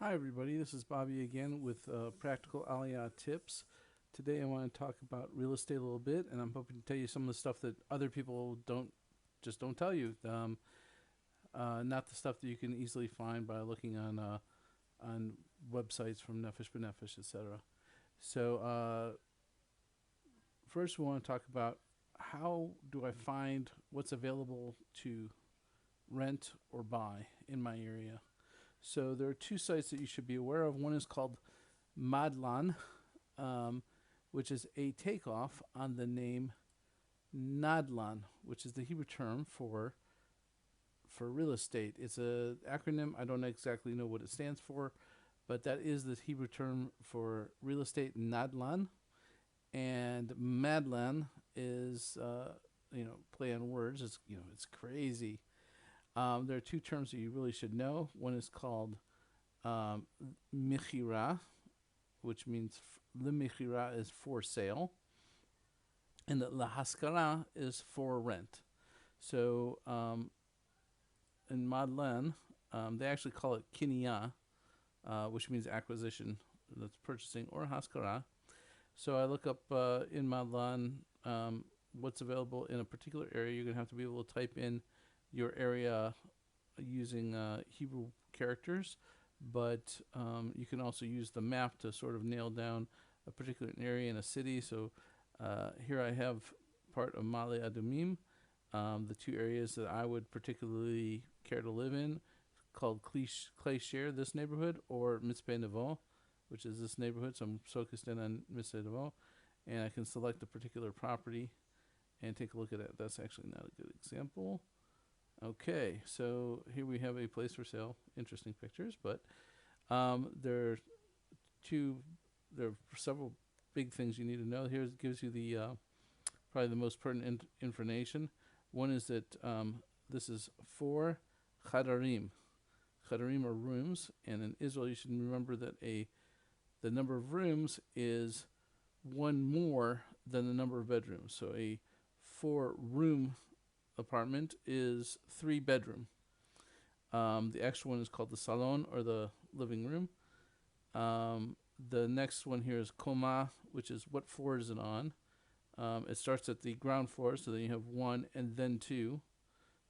Hi everybody, this is Bobby again with Practical Aliyah Tips. Today I want to talk about real estate a little bit, and I'm hoping to tell you some of the stuff that other people don't tell you. Not the stuff that you can easily find by looking on websites from Nefesh B'Nefesh, etc. So first we want to talk about how do I find what's available to rent or buy in my area. So there are two sites that you should be aware of. One is called Madlan, um, which is a takeoff on the name Nadlan, which is the Hebrew term for real estate. It's an acronym. I don't exactly know what it stands for, but that is the Hebrew term for real estate, Nadlan. And Madlan is, play on words. It's crazy. There are two terms that you really should know. One is called um, Michira, which means Lemichira is for sale, and the Lahaskara is for rent. So in Madlen, they actually call it Kinya, which means acquisition, that's purchasing, or Haskara. So I look up in Madlan what's available in a particular area. You're going to have to be able to type in your area using Hebrew characters, but you can also use the map to sort of nail down a particular area in a city. So here I have part of Male Adumim, the two areas that I would particularly care to live in, called Clay Share, this neighborhood, or Mitzpeh Nevo, which is this neighborhood. So I'm focused in on Mitzpeh Nevo, and I can select a particular property and take a look at it. That's actually not a good example. Okay, so here we have a place for sale. Interesting pictures, but there are two. There are several big things you need to know. Here it gives you the probably the most pertinent information. One is that this is four chadarim. Chadarim are rooms, and in Israel you should remember that the number of rooms is one more than the number of bedrooms. So a 4-room apartment is 3 bedroom. The extra one is called the salon, or the living room. The next one here is koma, which is what floor is it on. It starts at the ground floor, so then you have 1 and then 2.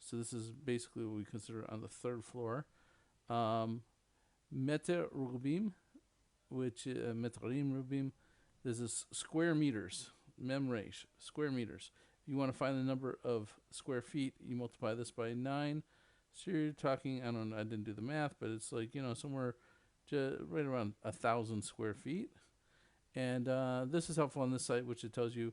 So this is basically what we consider on the 3rd floor. Meter rubim, which metrim rubim, this is square meters. Memresh, square meters. If you want to find the number of square feet, you multiply this by 9. So you're talking, I don't know, I didn't do the math, but it's like, somewhere right around 1,000 square feet. And this is helpful on this site, which it tells you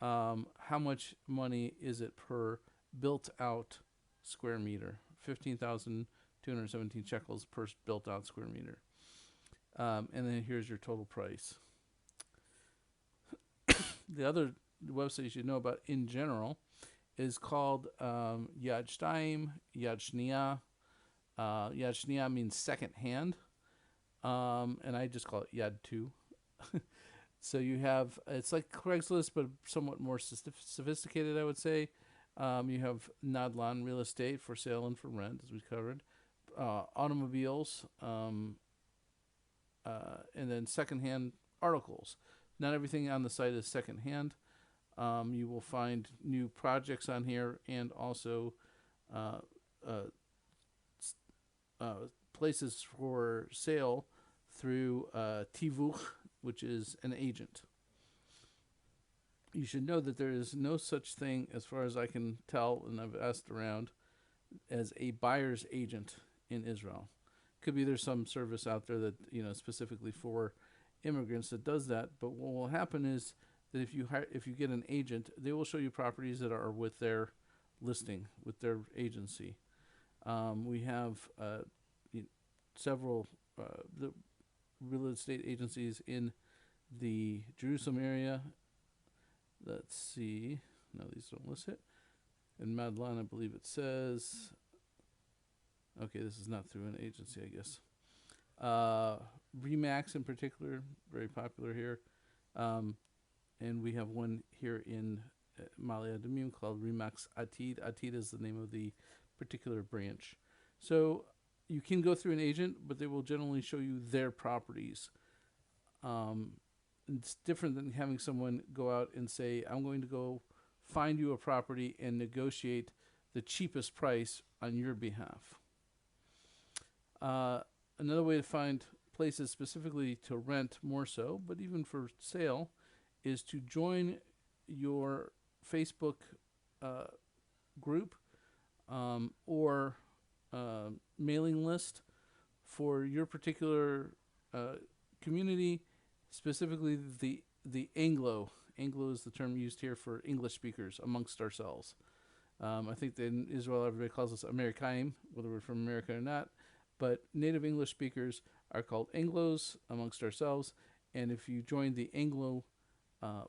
how much money is it per built out square meter. 15,217 shekels per built out square meter. And then here's your total price. The other website you should know about in general is called Yad Shtaim, Yad Shnia. Yad Shnia means second hand, and I just call it Yad 2. So you have, it's like Craigslist, but somewhat more sophisticated, I would say. You have Nadlan real estate for sale and for rent, as we covered. Automobiles, and then secondhand articles. Not everything on the site is secondhand. You will find new projects on here, and also uh, uh, places for sale through Tivuch, which is an agent. You should know that there is no such thing, as far as I can tell, and I've asked around, as a buyer's agent in Israel. Could be there's some service out there that specifically for immigrants that does that. But what will happen is that if you get an agent, they will show you properties that are with their listing, with their agency. We have several the real estate agencies in the Jerusalem area. Let's see. No, these don't list it. In Madlan, I believe it says. Okay, this is not through an agency, I guess. Remax in particular, very popular here. And we have one here in Male Adumim called Remax Atid. Atid is the name of the particular branch. So You can go through an agent, but they will generally show you their properties. Um, it's different than having someone go out and say, I'm going to go find you a property and negotiate the cheapest price on your behalf. Uh, Another way to find places specifically to rent more so, but even for sale, is to join your Facebook uh, group or mailing list for your particular uh, community, specifically the Anglo is the term used here for English speakers amongst ourselves. I think that in Israel everybody calls us Amerikaim, whether we're from America or not. But native English speakers are called Anglos amongst ourselves. And if you join the Anglo uh,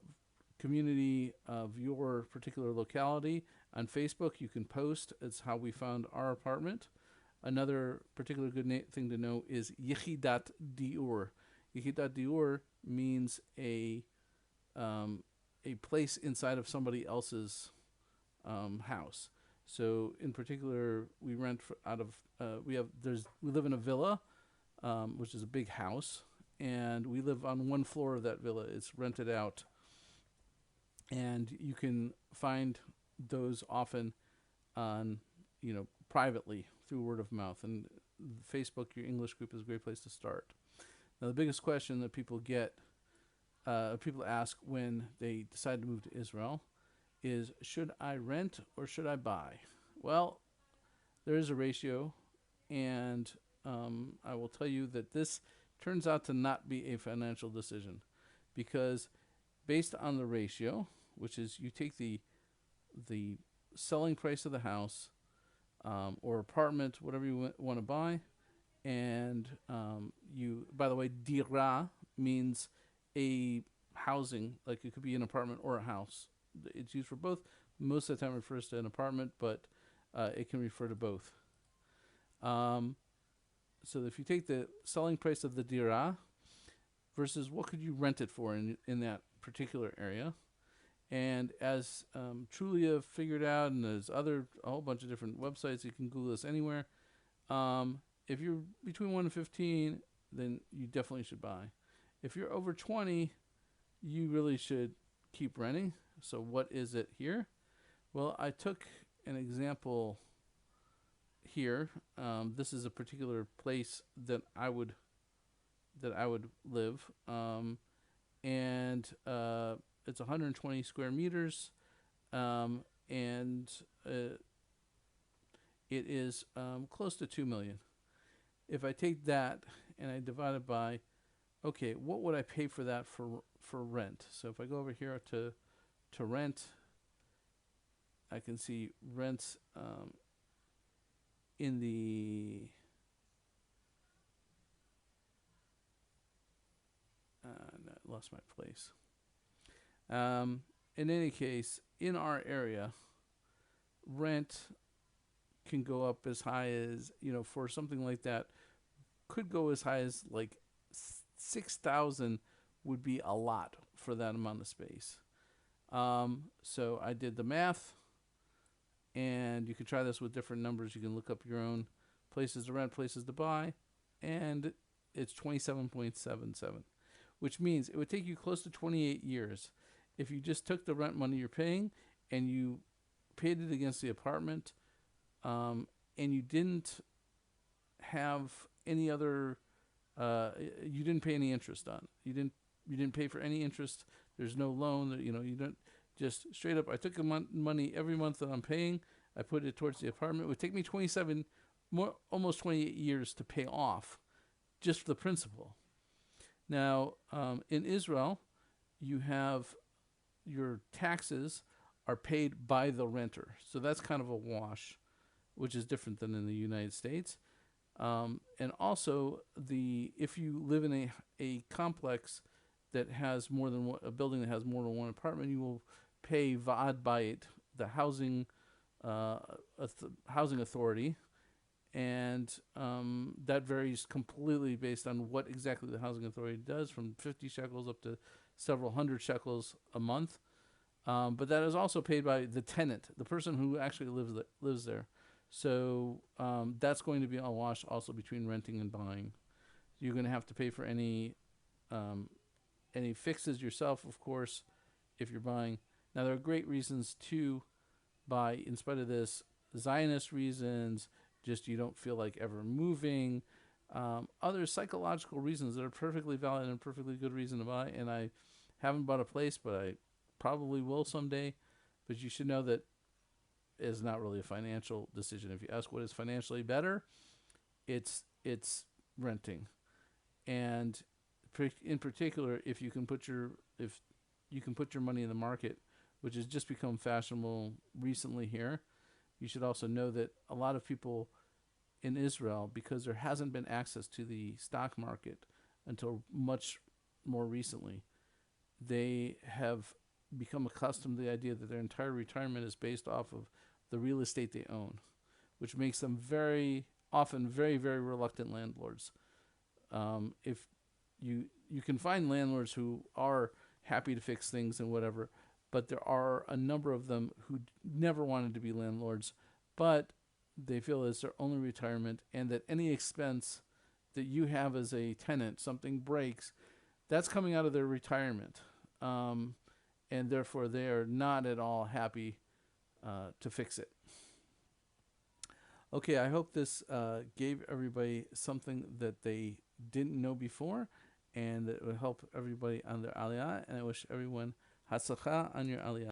community of your particular locality on Facebook, you can post. It's how we found our apartment. Another particular good thing to know is Yechidat Diur. Yechidat Diur means a place inside of somebody else's house. So in particular, we rent out of we live in a villa, which is a big house, and we live on one floor of that villa. It's rented out, and you can find those often on privately through word of mouth. And Facebook, your English group, is a great place to start. Now, the biggest question that people ask when they decide to move to Israel is, should I rent or should I buy? Well, there is a ratio, and I will tell you that this turns out to not be a financial decision, because based on the ratio, which is you take the selling price of the house or apartment, whatever you want to buy, and by the way, dira means a housing, like it could be an apartment or a house. It's used for both. Most of the time it refers to an apartment, but it can refer to both. So if you take the selling price of the dira versus what could you rent it for in that particular area, and as Trulia figured out, and there's a whole bunch of different websites, you can Google this anywhere. If you're between 1 and 15, then you definitely should buy. If you're over 20, you really should keep renting. So what is it here? Well, I took an example here. This is a particular place that I would live, and it's 120 square meters, and it is close to 2 million. If I take that and I divide it by, okay, what would I pay for that for rent? So if I go over here to rent, I can see rents in the no, I lost my place. In any case, in our area, rent can go up as high as, for something like that, could go as high as like 6,000 would be a lot for that amount of space. So I did the math, and you can try this with different numbers. You can look up your own places to rent, places to buy, and it's 27.77, which means it would take you close to 28 years if you just took the rent money you're paying and you paid it against the apartment, and you didn't have any other, you didn't pay any interest on. You didn't pay for any interest. There's no loan. You don't just straight up. I took the money every month that I'm paying. I put it towards the apartment. It would take me almost 28 years to pay off, just for the principal. Now, in Israel, you have your taxes are paid by the renter, so that's kind of a wash, which is different than in the United States. And also, if you live in a complex that has more than a building that has more than one apartment, you will pay Va'ad Bayit, the housing authority, and that varies completely based on what exactly the housing authority does, from 50 shekels up to several hundred shekels a month. But that is also paid by the tenant, the person who actually lives there. So that's going to be a wash also between renting and buying. You're going to have to pay for um, any fixes yourself, of course, if you're buying. Now there are great reasons to buy, in spite of this, Zionist reasons. Just you don't feel like ever moving. Other psychological reasons that are perfectly valid and perfectly good reason to buy. And I haven't bought a place, but I probably will someday. But you should know that is not really a financial decision. If you ask what is financially better, it's renting, and in particular, if you can put your money in the market, which has just become fashionable recently here. You should also know that a lot of people in Israel, because there hasn't been access to the stock market until much more recently, they have become accustomed to the idea that their entire retirement is based off of the real estate they own, which makes them very often very, very reluctant landlords. If you can find landlords who are happy to fix things and whatever, but there are a number of them who never wanted to be landlords, but they feel it's their only retirement, and that any expense that you have as a tenant, something breaks, that's coming out of their retirement, um, and therefore they are not at all happy to fix it. Okay, I hope this gave everybody something that they didn't know before, and that it will help everybody on their aliyah. And I wish everyone hatzlacha on your aliyah.